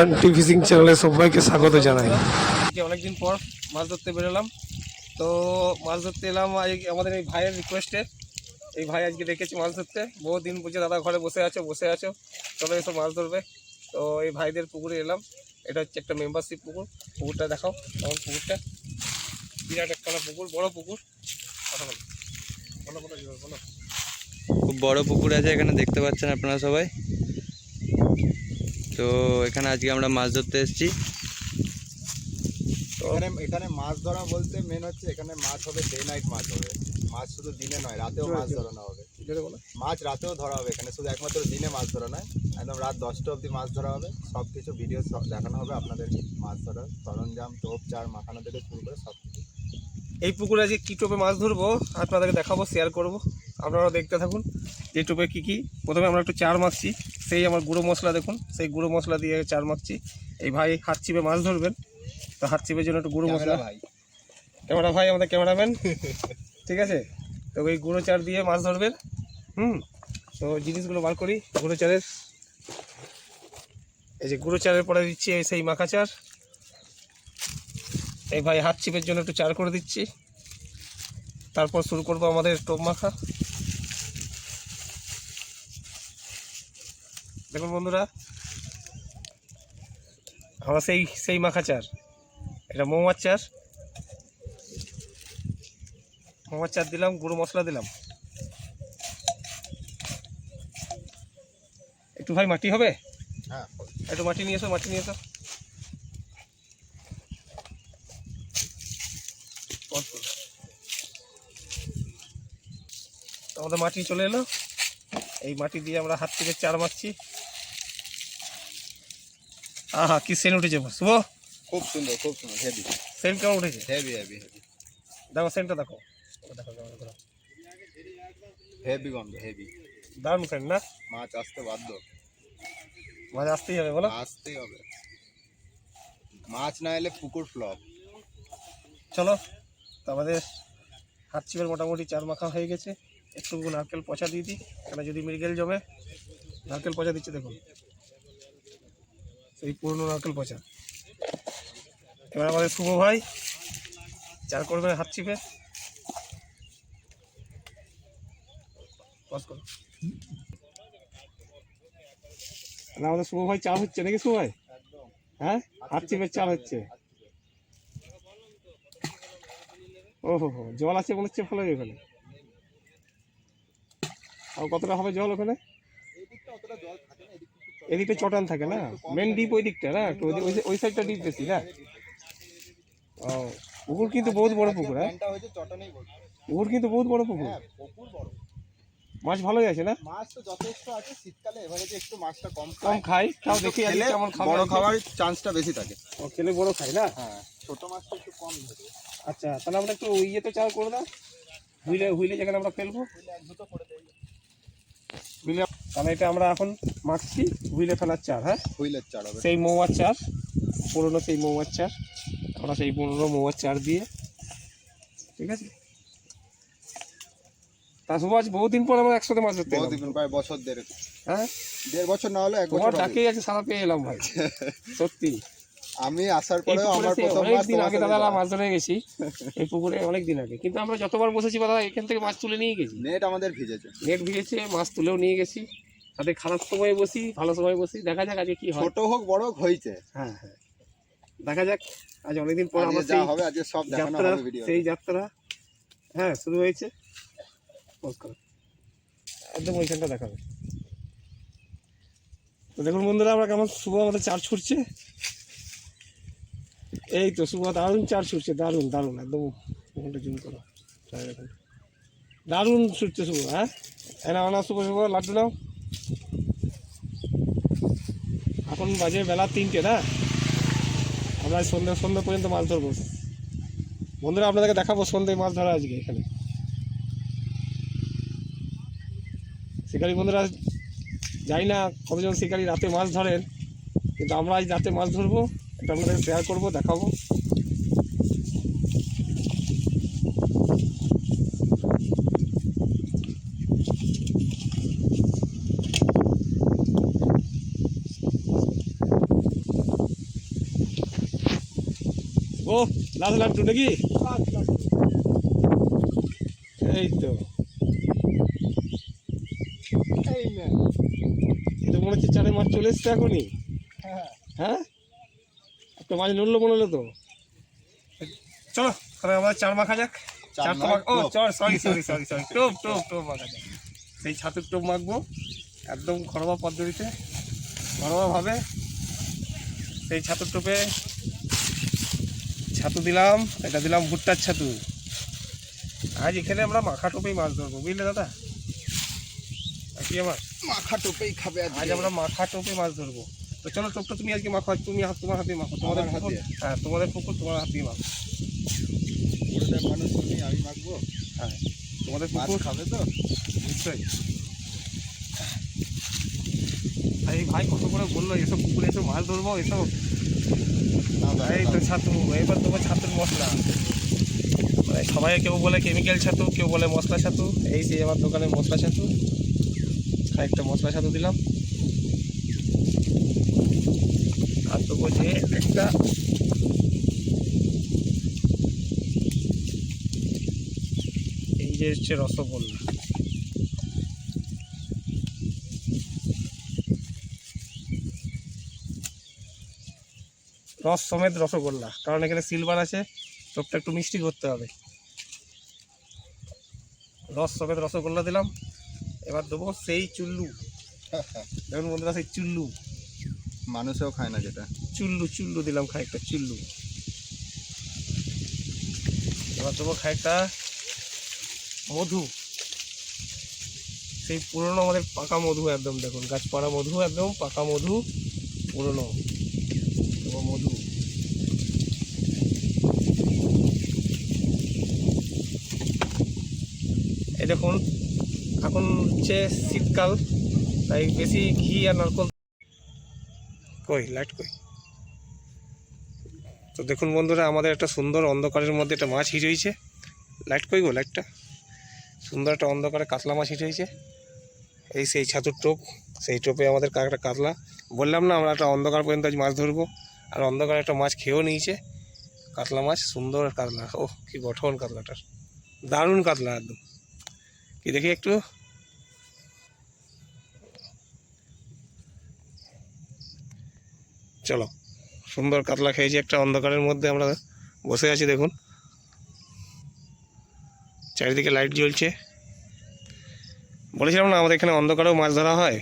Aunty fishing চ্যানেলে সবাইকে স্বাগত জানাই। অনেকদিন পর মাছ ধরতে বেরোলাম, তো মাছ ধরতে এলাম আমাদের এই ভাইয়ের রিকোয়েস্টে। এই ভাই আজকে দেখেছি মাছ ধরতে, বহু দিন বলছে দাদা ঘরে বসে আছো চলো এসব মাছ ধরবে। তো এই ভাইদের পুকুরে এলাম। এটা হচ্ছে একটা মেম্বারশিপ পুকুর। পুকুরটা দেখাও আমার পুকুরটা, বিরাট একটা পুকুর, বড় পুকুর। কথা বলো বলো বলো বলো। খুব বড় পুকুর আছে এখানে, দেখতে পাচ্ছেন আপনারা সবাই। তো এখানে আজকে আমরা মাছ ধরতে এসেছি। তো এখানে মাছ ধরা বলতে মেন হচ্ছে এখানে মাছ হবে, ডে নাইট মাছ হবে। মাছ শুধু দিনে নয়, রাতেও মাছ ধরানো হবে। মাছ রাতেও ধরা হবে এখানে, শুধু একমাত্র দিনে মাছ ধরা নয়, একদম রাত 10টা অবধি মাছ ধরা হবে। সব কিছু ভিডিও দেখানো হবে আপনাদের। মাছ ধরার সরঞ্জাম, টোপ, চার মাখানো থেকে শুরু করে সব কিছু। এই পুকুরে আজকে কী টোপে মাছ ধরবো আপনাদেরকে দেখাবো, শেয়ার করব, আপনারাও দেখতে থাকুন। যে টোপে কী প্রথমে আমরা একটু চার মাখছি, সেই আমার গুঁড়ো মশলা দেখুন, সেই গুঁড়ো মশলা দিয়ে চার মাখছি। এই ভাই হাত চিপে মাছ ধরবেন, তো হাত চিপের জন্য একটু গুঁড়ো মশলা। ক্যামেরা ভাই আমাদের ক্যামেরাম্যান, ঠিক আছে। তো ওই গুঁড়ো চার দিয়ে মাছ ধরবেন। তো জিনিসগুলো বার করি গুঁড়ো চারের। এই যে গুঁড়ো চারের পরে দিচ্ছি সেই মাখা চার। এই ভাই হাত চিপের জন্য একটু চার করে দিচ্ছি। তারপর শুরু করব আমাদের টোপ মাখা। দেখুন বন্ধুরা, আমরা সেই মাখা চার, এটা মৌমাছ চার। মৌমাছ চার দিলাম, গুঁড়ো মশলা দিলাম। একটু ভাই মাটি হবে, হ্যাঁ একটু মাটি নিয়ে এসো, মাটি নিয়ে এসো। আমাদের মাটি চলে এলো। এই মাটি দিয়ে আমরা হাত থেকে চার মারছি। আহা কি সেন্ট উঠেছে শুভ, খুব সুন্দর, খুব সুন্দর, হেভি। সেন্ট কেমন উঠেছে? Heavy heavy heavy. দেখো সেন্টটা দেখো, হেভি গন্ধ, হেভি। দারুণ সেন্ট না? মাছ আসতে বাধ্য, মাছ আসতেই হবে বলো, আসতেই হবে। মাছ না এলে পুকুর ফ্লপ। চলো। তো আমাদের হাত চিপের মোটামুটি চার মাখা হয়ে গেছে। একটু নারকেল পচা দিয়ে দিই, কেন যদি মৃগেল জমে। নারকেল পচা দিচ্ছে দেখুন, সেই পুরনো নারকেল পচা। এবার আমাদের শুভ ভাই চার করবে হাত চিপে। পজ করো। না আমাদের শুভ ভাই চার হচ্ছে নাকি শুভ ভাই? হ্যাঁ হাত চিপের চার হচ্ছে। ওহো হো, জল আছে মনে হচ্ছে ভালো ওখানে। আর কতটা হবে জল ওখানে? এদিকটা চটান থাকে না, মেন ডিপ ওই দিকটা না, একটু ওই সাইডটা ডিপ বেশি না। ও পুকুর কিন্তু বহুত বড় পুকুর। হ্যাঁ পুকুর কিন্তু বহুত বড় পুকুর। মাছ ভালোই আছে না? মাছ তো যথেষ্ট আছে শীতকালে, এবারে যে একটু মাছটা কম খাই, তাও দেখি কেমন খাবে। বড় খাওয়ার চান্সটা বেশি থাকে। ও খেলে বড় খাই না? হ্যাঁ, ছোট মাছটা একটু কম ধরে। আচ্ছা তাহলে আমরা একটু ইয়েতে চার করে দাও, হুইলে যেখানে আমরা ফেলবো হুইলে। তাহলে এটা আমরা এখন মাখছি হুইলে ফেলার চার। হ্যাঁ হুইলের চার হবে, সেই মৌমাছ চার, পুরোনো সেই মৌমাছ চার। আমরা সেই পুরোনো মৌমাছ চার দিয়ে, ঠিক আছে। তা শুভ আজ বহুদিন পর আমরা একসাথে মাছ ধরতে এলাম। বহুদিন, প্রায় বছর দেড়েক। হ্যাঁ 1.5 বছর না হলে 1 বছর তোমার হবে। ডাকেই আছে সারা পেয়ে এলাম ভাই, সত্যি। আমি আসার এই পরেও পুকুরে আমার প্রথম অনেক মাছ দিন তোমার আগে সাথে দাদা ধরা। মাছ ধরে গেছি এই পুকুরে অনেক দিন আগে, কিন্তু আমরা যতবার বসেছি দাদা এখান থেকে মাছ তুলে নিয়ে গেছি। নেট আমাদের ভিজেছে, নেট ভিজেছে, মাছ তুলেও নিয়ে গেছি। তাতে খারাপ সময় বসি, ভালো সময় বসি, দেখা যাক আজকে কি হয়। ছোট হোক বড় হোক হয়েছে। হ্যাঁ হ্যাঁ দেখা যাক। আজ অনেকদিন পর আজকে আমার যা সেই হবে আজকে সব দেখানো যাত্রা, হবে ভিডিও। সেই যাত্রা হ্যাঁ শুরু হয়েছে। পোজ করো, একদম ওইখানটা দেখাবে। তো দেখুন বন্ধুরা আমরা কেমন শুভ আমাদের চার ছুটছে। এই তো শুভ দারুণ চার ছুটছে, দারুণ দারুণ একদম। ওখানটা জুম করো, দারুণ ছুটছে শুভ। হ্যাঁ না শুভ শুভ লাড্ডু নাও। এখন বাজে বেলা 3টে না, আমরা সন্ধ্যে পর্যন্ত মাছ ধরবো বন্ধুরা। আপনাদেরকে দেখাবো সন্ধ্যায় মাছ ধরা আজকে এখানে। শিকারী বন্ধুরা যাই না কতজন শিকারী রাতে মাছ ধরেন, কিন্তু আমরা আজ রাতে মাছ ধরবো, এটা আপনাদের শেয়ার করবো, দেখাবো। ও লাস্ট লাড্ডু নাকি? এই তো এটা মনে হচ্ছে চারে মাছ চলে এসছে এখনই। হ্যাঁ একটা মাছ নড়লো মনে হলো তো। চলো তাহলে আমরা চার মাখা যাক। চার তো ও সরি টোপ টোপ টোপ মাখা যাক। সেই ছাতুর টোপ মাখবো একদম ঘরোয়া পদ্ধতিতে, ঘরোয়াভাবে। সেই ছাতুর টোপে ছাতু দিলাম, এটা দিলাম ভুট্টার ছাতু। আজ এখানে আমরা মাখা টোপেই মাছ ধরবো, বুঝলে দাদা? কি আমার মাখা টোপেই খাবে আজ আমরা মাখা টোপে মাছ ধরবো। তো চলো টোপটা তুমি আজকে মাখো, তুমি তোমার হাতে মাখো, তোমাদের পুকুর। হ্যাঁ তোমাদের পুকুর তোমার হাতেই মাখো। মানুষ তুমি আমি মাখবো। হ্যাঁ তোমাদের মাছ পুকুর খাবে তো নিশ্চয়ই। আর এই ভাই কত করে বললো এসব পুকুরে এসব মাছ ধরবো এসব। এই তো ছাতু, এবার তোমার ছাতুর মশলা। মানে সবাই কেউ বলে কেমিক্যাল ছাতু, কেউ বলে মশলা ছাতু। এই সেই আমার দোকানে মশলা ছাতু, একটা মশলা ছাতু দিলাম। আর তো বলছে একটা এই যে হচ্ছে রসগোল্লা। রস সমেত রসগোল্লা, কারণ এখানে সিলভার আছে, টোপটা একটু মিষ্টি করতে হবে। রস সমেত রসগোল্লা দিলাম। এবার দেবো সেই চুল্লু। দেখুন বন্ধুরা সেই চুল্লু, মানুষেও খায় না যেটা। চুল্লু দিলাম খানিকটা চুল্লু। এবার দেবো খানিকটা মধু, সেই পুরনো আমাদের পাকা মধু একদম, দেখুন গাছপাড়া মধু, একদম পাকা মধু পুরনো। দেবো মধু। এই দেখুন এখন হচ্ছে শীতকাল, তাই বেশি ঘি আর নারকল। কই লাইট কই? তো দেখুন বন্ধুরা আমাদের একটা সুন্দর অন্ধকারের মধ্যে একটা মাছ হিট হয়েছে। লাইট কই গো, লাইটটা। সুন্দর একটা অন্ধকারে কাতলা মাছ হিট হয়েছে। এই সেই ছাতুর টোপ, সেই টোপে আমাদের একটা কাতলা। বললাম না আমরা একটা অন্ধকার পর্যন্ত আজ মাছ ধরবো, আর অন্ধকারে একটা মাছ খেয়েও নিয়েছে, কাতলা মাছ। সুন্দর কাতলা, ও কি গঠন কাতলাটার, দারুণ কাতলা একদম। কি দেখি একটু, চলো। সুন্দর কাতলা খেয়েছি একটা অন্ধকারের মধ্যে, আমরা বসে আছি দেখুন, চারিদিকে লাইট জ্বলছে। বলেছিলাম না আমাদের এখানে অন্ধকারেও মাছ ধরা হয়।